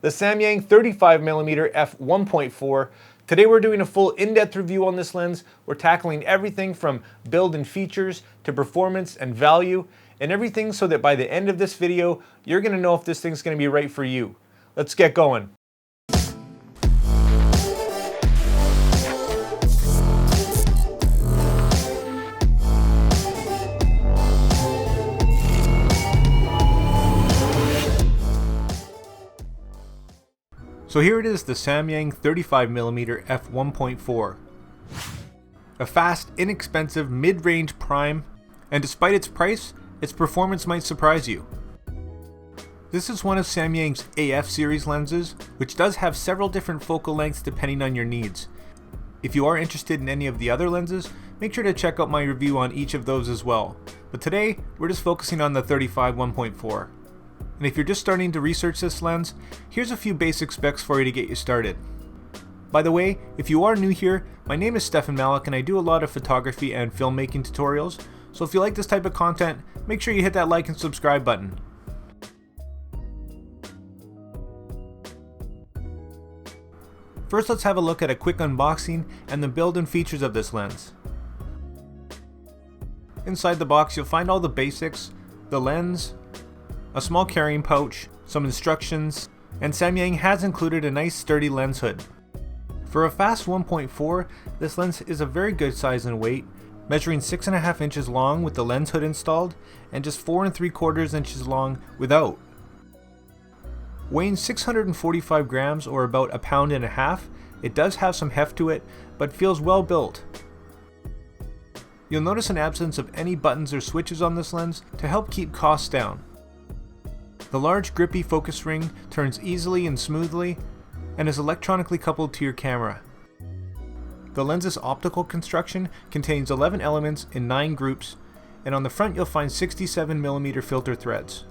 the Samyang 35mm F1.4. Today we're doing a full in-depth review on this lens. We're tackling everything from build and features to performance and value and everything so that by the end of this video, you're going to know if this thing's going to be right for you. Let's get going. So here it is, the Samyang 35mm F1.4. A fast, inexpensive, mid-range prime, and despite its price, its performance might surprise you. This is one of Samyang's AF series lenses, which does have several different focal lengths depending on your needs. If you are interested in any of the other lenses, make sure to check out my review on each of those as well. But today, we're just focusing on the 35 1.4. And if you're just starting to research this lens, here's a few basic specs for you to get you started. By the way, if you are new here, my name is Stefan Malik and I do a lot of photography and filmmaking tutorials, so if you like this type of content, make sure you hit that like and subscribe button. First, let's have a look at a quick unboxing and the build and features of this lens. Inside the box, you'll find all the basics, the lens, a small carrying pouch, some instructions, and Samyang has included a nice sturdy lens hood. For a fast 1.4, this lens is a very good size and weight, measuring 6.5 inches long with the lens hood installed and just 4 3/4 inches long without. Weighing 645 grams or about 1.5 pounds, it does have some heft to it, but feels well built. You'll notice an absence of any buttons or switches on this lens to help keep costs down. The large grippy focus ring turns easily and smoothly and is electronically coupled to your camera. The lens's optical construction contains 11 elements in 9 groups, and on the front you'll find 67mm filter threads.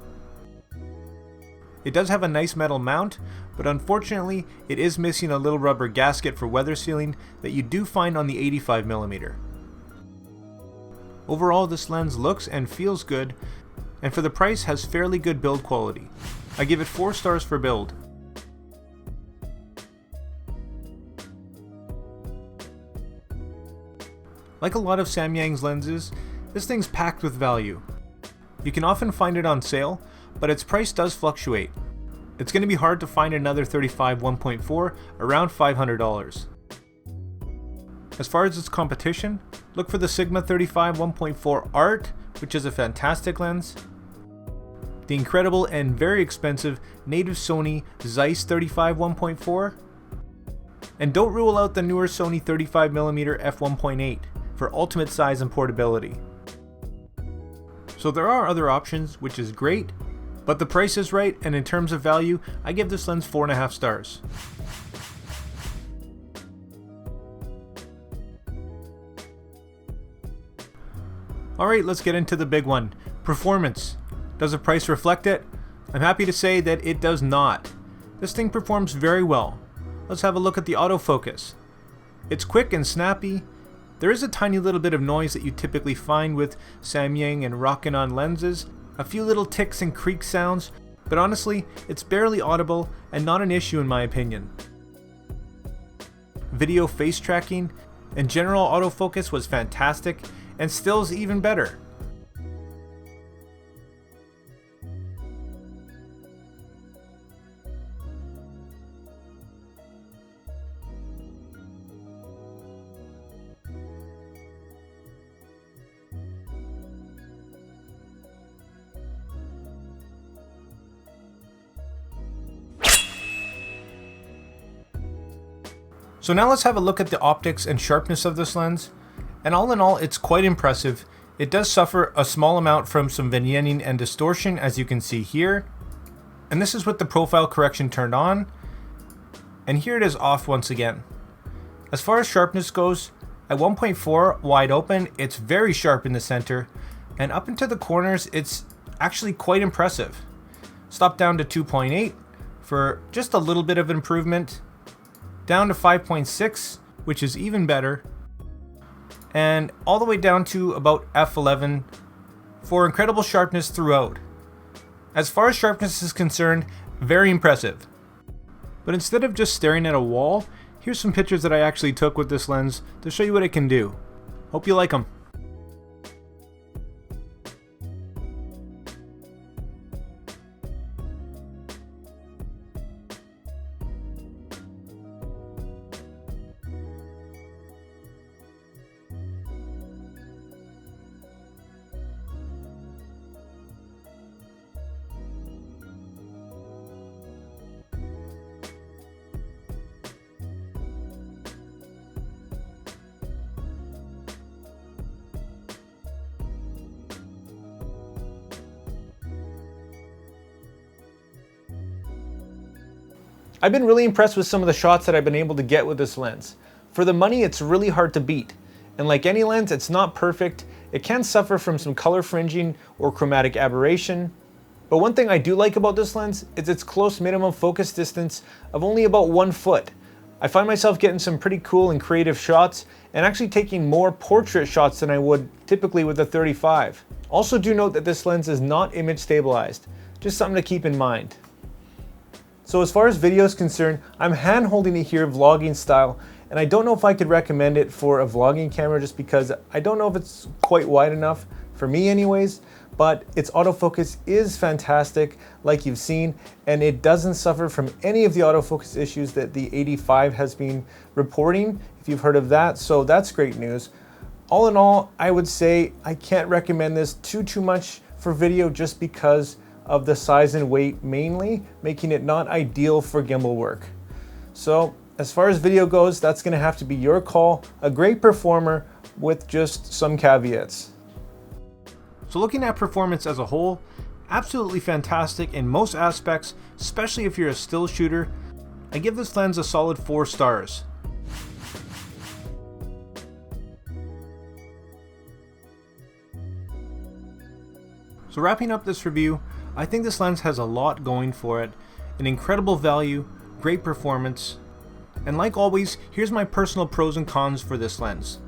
It does have a nice metal mount, but unfortunately it is missing a little rubber gasket for weather sealing that you do find on the 85mm. Overall, this lens looks and feels good, and for the price has fairly good build quality. I give it 4 stars for build. Like a lot of Samyang's lenses, this thing's packed with value. You can often find it on sale, but its price does fluctuate. It's going to be hard to find another 35 1.4 around $500. As far as its competition, look for the Sigma 35 1.4 Art, which is a fantastic lens, the incredible and very expensive native Sony Zeiss 35 1.4, and don't rule out the newer Sony 35mm f1.8 for ultimate size and portability. So there are other options, which is great, but the price is right, and in terms of value, I give this lens 4.5 stars. Alright, let's get into the big one. Performance. Does the price reflect it? I'm happy to say that it does not. This thing performs very well. Let's have a look at the autofocus. It's quick and snappy. There is a tiny little bit of noise that you typically find with Samyang and Rokinon lenses, a few little ticks and creak sounds, but honestly, it's barely audible and not an issue in my opinion. Video face tracking and general autofocus was fantastic, and stills even better. So now let's have a look at the optics and sharpness of this lens. And all in all, it's quite impressive. It does suffer a small amount from some vignetting and distortion, as you can see here. And this is with the profile correction turned on. And here it is off once again. As far as sharpness goes, at 1.4 wide open, it's very sharp in the center. And up into the corners, it's actually quite impressive. Stop down to 2.8 for just a little bit of improvement. Down to 5.6, which is even better. And all the way down to about f11 for incredible sharpness throughout. As far as sharpness is concerned, very impressive. But instead of just staring at a wall, here's some pictures that I actually took with this lens to show you what it can do. Hope you like them. I've been really impressed with some of the shots that I've been able to get with this lens. For the money, it's really hard to beat. And like any lens, it's not perfect. It can suffer from some color fringing or chromatic aberration. But one thing I do like about this lens is its close minimum focus distance of only about 1 foot. I find myself getting some pretty cool and creative shots and actually taking more portrait shots than I would typically with a 35. Also do note that this lens is not image stabilized. Just something to keep in mind. So as far as video is concerned, I'm hand holding it here vlogging style, and I don't know if I could recommend it for a vlogging camera just because I don't know if it's quite wide enough for me anyways, but its autofocus is fantastic like you've seen, and it doesn't suffer from any of the autofocus issues that the 85 has been reporting, if you've heard of that, so that's great news. All in all, I would say I can't recommend this too much for video just because of the size and weight mainly, making it not ideal for gimbal work. So as far as video goes, that's gonna have to be your call. A great performer with just some caveats. So looking at performance as a whole, absolutely fantastic in most aspects, especially if you're a still shooter. I give this lens a solid 4 stars. So wrapping up this review, I think this lens has a lot going for it, an incredible value, great performance, and like always, here's my personal pros and cons for this lens.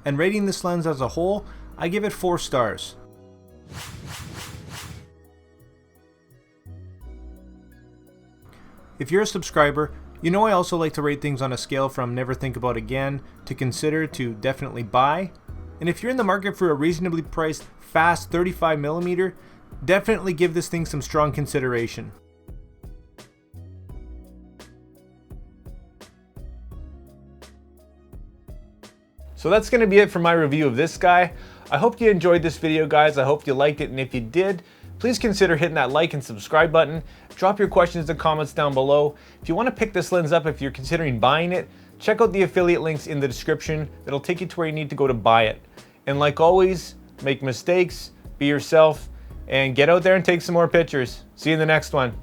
And rating this lens as a whole, I give it 4 stars. If you're a subscriber, you know I also like to rate things on a scale from never think about again to consider to definitely buy. And if you're in the market for a reasonably priced, fast 35mm, definitely give this thing some strong consideration. So that's going to be it for my review of this guy. I hope you enjoyed this video, guys. I hope you liked it, and if you did, please consider hitting that like and subscribe button. Drop your questions and comments down below. If you want to pick this lens up, if you're considering buying it, check out the affiliate links in the description. It'll take you to where you need to go to buy it. And like always, make mistakes, be yourself, and get out there and take some more pictures. See you in the next one.